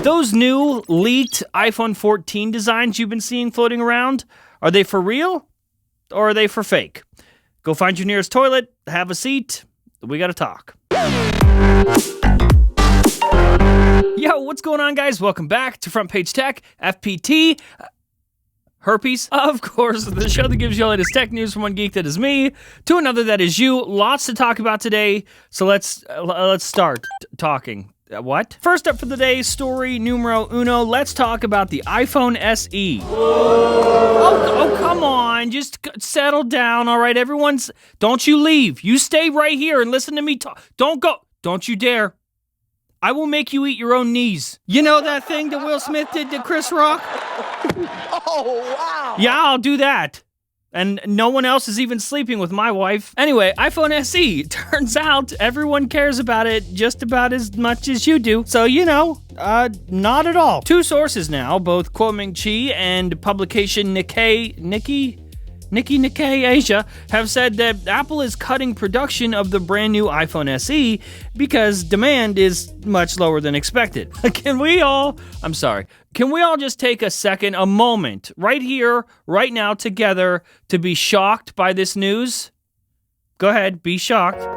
Those new leaked iPhone 14 designs you've been seeing floating around, are they for real or are they for fake? Go find your nearest toilet, have a seat, we gotta talk. Yo, what's going on, guys? Welcome back to Front Page Tech, FPT. Herpes, of course, the show that gives you all latest tech news from one geek that is me to another that is you. Lots to talk about today, so let's start talking. What? First up for the day, story numero uno. Let's talk about the iPhone SE. Oh, come on. Just settle down, all right? Don't you leave. You stay right here and listen to me talk. Don't go. Don't you dare. I will make you eat your own knees. You know that thing that Will Smith did to Chris Rock? Oh, wow. Yeah, I'll do that. And no one else is even sleeping with my wife. Anyway, iPhone SE. Turns out everyone cares about it just about as much as you do. So, not at all. Two sources now, both Kuoming Chi and publication Nikkei Asia, have said that Apple is cutting production of the brand new iPhone SE because demand is much lower than expected. Can we all just take a moment, right here, right now, together, to be shocked by this news? Go ahead, be shocked.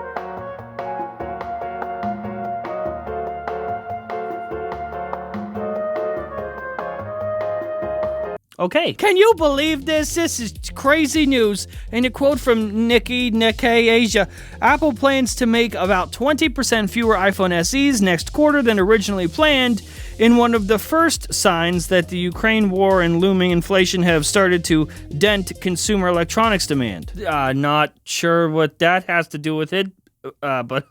Okay, can you believe this? This is crazy news. In a quote from Nikkei Asia, Apple plans to make about 20% fewer iPhone SEs next quarter than originally planned, in one of the first signs that the Ukraine war and looming inflation have started to dent consumer electronics demand. Not sure what that has to do with it. But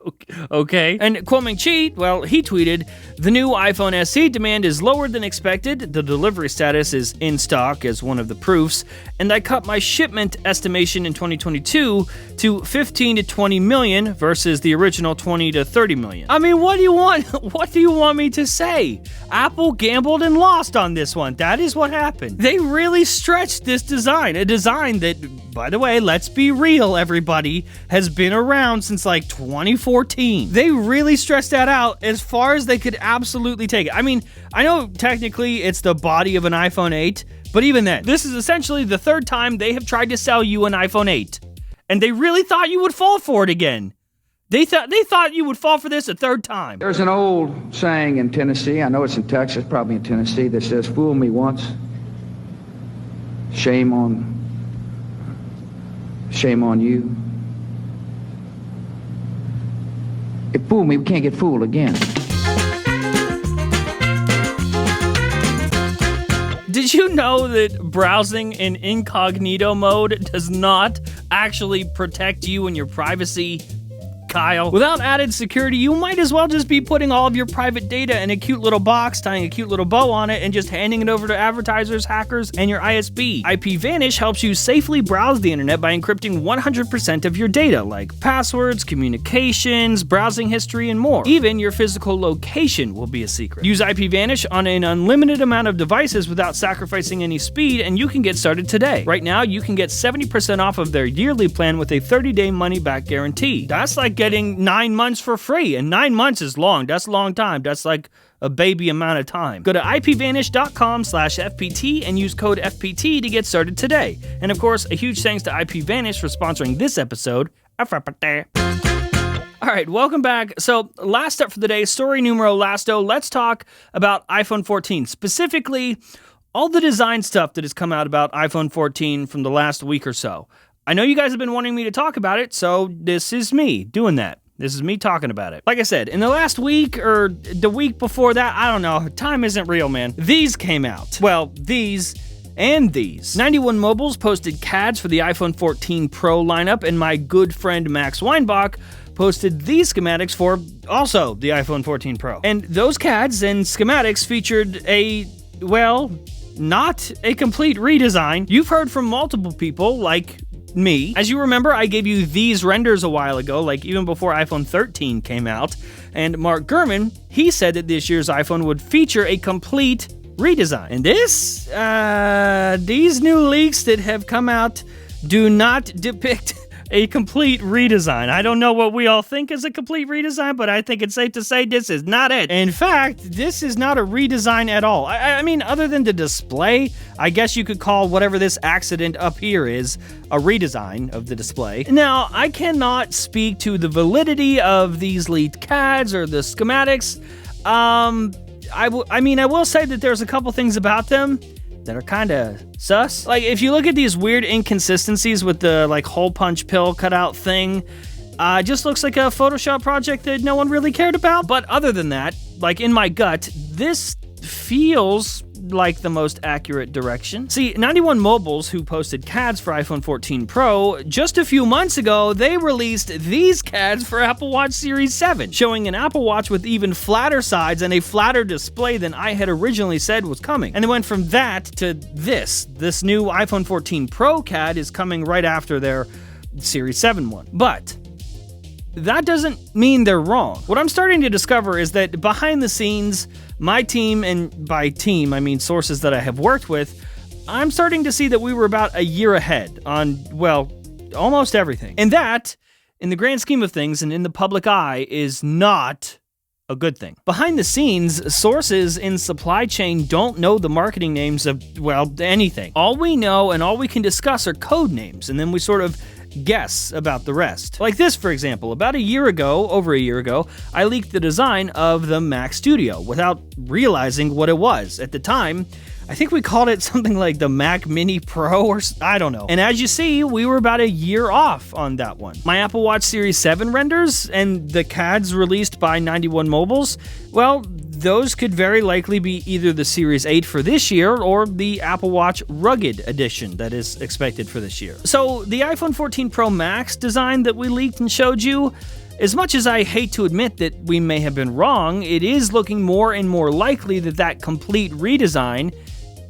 okay. And Kuoming Chi, well, he tweeted, the new iPhone SE demand is lower than expected. The delivery status is in stock as one of the proofs. And I cut my shipment estimation in 2022 to 15 to 20 million versus the original 20 to 30 million. I mean, what do you want? What do you want me to say? Apple gambled and lost on this one. That is what happened. They really stretched this design. A design that, by the way, let's be real, everybody, has been around since like 2014. They really stretched that out as far as they could absolutely take it. I mean, I know technically it's the body of an iPhone 8, but even then, this is essentially the third time they have tried to sell you an iPhone 8. And they really thought you would fall for it again. They thought you would fall for this a third time. There's an old saying in Tennessee, I know it's in Texas, probably in Tennessee, that says, fool me once, shame on you. If fool me, we can't get fooled again. Did you know that browsing in incognito mode does not actually protect you and your privacy, Kyle? Without added security, you might as well just be putting all of your private data in a cute little box, tying a cute little bow on it, and just handing it over to advertisers, hackers, and your ISP. IPVanish helps you safely browse the internet by encrypting 100% of your data, like passwords, communications, browsing history, and more. Even your physical location will be a secret. Use IPVanish on an unlimited amount of devices without sacrificing any speed, and you can get started today. Right now, you can get 70% off of their yearly plan with a 30-day money-back guarantee. That's like getting 9 months for free, and 9 months is long. That's a long time. That's like a baby amount of time. Go to ipvanish.com/FPT and use code FPT to get started today. And of course, a huge thanks to IPVanish for sponsoring this episode. All right, welcome back. So last up for the day, story numero lasto. Let's talk about iPhone 14, specifically all the design stuff that has come out about iPhone 14 from the last week or so. I know you guys have been wanting me to talk about it, so this is me doing that. This is me talking about it. Like I said, in the last week or the week before that, I don't know. Time isn't real, man. These came out. Well, these and these. 91 Mobiles posted CADs for the iPhone 14 Pro lineup, and my good friend Max Weinbach posted these schematics for also the iPhone 14 Pro. And those CADs and schematics featured not a complete redesign. You've heard from multiple people, like me. As you remember, I gave you these renders a while ago, like even before iPhone 13 came out, and Mark Gurman, he said that this year's iPhone would feature a complete redesign. And these new leaks that have come out do not depict a complete redesign. I don't know what we all think is a complete redesign, but I think it's safe to say this is not it. In fact, this is not a redesign at all. I mean, other than the display, I guess you could call whatever this accident up here is a redesign of the display. Now, I cannot speak to the validity of these leaked CADs or the schematics. I will say that there's a couple things about them that are kind of sus. Like, if you look at these weird inconsistencies with the, like, hole punch pill cutout thing, it just looks like a Photoshop project that no one really cared about. But other than that, like, in my gut, this feels like the most accurate direction. See, 91 Mobiles, who posted CADs for iPhone 14 Pro, just a few months ago, they released these CADs for Apple Watch Series 7, showing an Apple Watch with even flatter sides and a flatter display than I had originally said was coming. And they went from that to this. This new iPhone 14 Pro CAD is coming right after their Series 7 one. But that doesn't mean they're wrong. What I'm starting to discover is that behind the scenes, my team, and by team, I mean sources that I have worked with, I'm starting to see that we were about a year ahead on, well, almost everything. And that, in the grand scheme of things and in the public eye, is not a good thing. Behind the scenes, sources in supply chain don't know the marketing names of, well, anything. All we know and all we can discuss are code names, and then we sort of guess about the rest. Like this, for example. About over a year ago, I leaked the design of the Mac Studio without realizing what it was. At the time, I think we called it something like the Mac Mini Pro or I don't know. And as you see, we were about a year off on that one. My Apple Watch Series 7 renders and the CADs released by 91 Mobiles, well, those could very likely be either the Series 8 for this year or the Apple Watch Rugged Edition that is expected for this year. So the iPhone 14 Pro Max design that we leaked and showed you, as much as I hate to admit that we may have been wrong, it is looking more and more likely that that complete redesign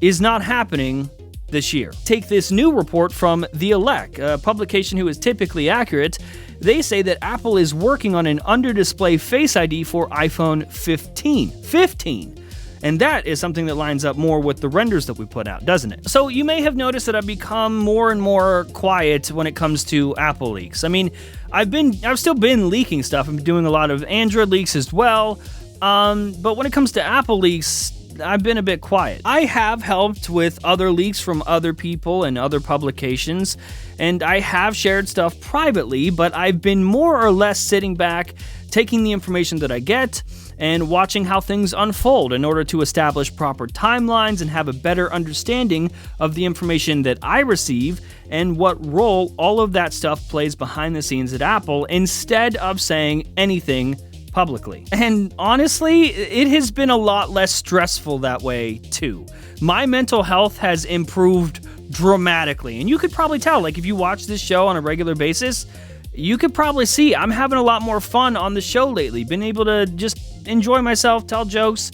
is not happening this year. Take this new report from The Elec, a publication who is typically accurate. They say that Apple is working on an under-display Face ID for iPhone 15. And that is something that lines up more with the renders that we put out, doesn't it? So you may have noticed that I've become more and more quiet when it comes to Apple leaks. I mean, I've still been leaking stuff. I'm doing a lot of Android leaks as well. But when it comes to Apple leaks, I've been a bit quiet. I have helped with other leaks from other people and other publications, and I have shared stuff privately, but I've been more or less sitting back, taking the information that I get, and watching how things unfold in order to establish proper timelines and have a better understanding of the information that I receive and what role all of that stuff plays behind the scenes at Apple, instead of saying anything publicly. And honestly, it has been a lot less stressful that way too. My mental health has improved dramatically, and you could probably tell, like if you watch this show on a regular basis, you could probably see I'm having a lot more fun on the show lately, been able to just enjoy myself, tell jokes,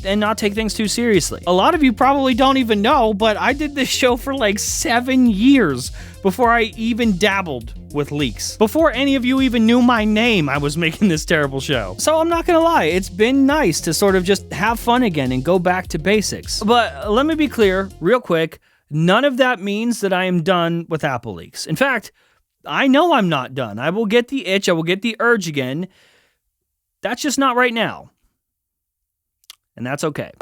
and not take things too seriously. A lot of you probably don't even know, but I did this show for like 7 years before I even dabbled with leaks. Before any of you even knew my name, I was making this terrible show. So I'm not gonna lie, it's been nice to sort of just have fun again and go back to basics. But let me be clear, real quick, none of that means that I am done with Apple leaks. In fact, I know I'm not done. I will get the itch, I will get the urge again. That's just not right now. And that's okay.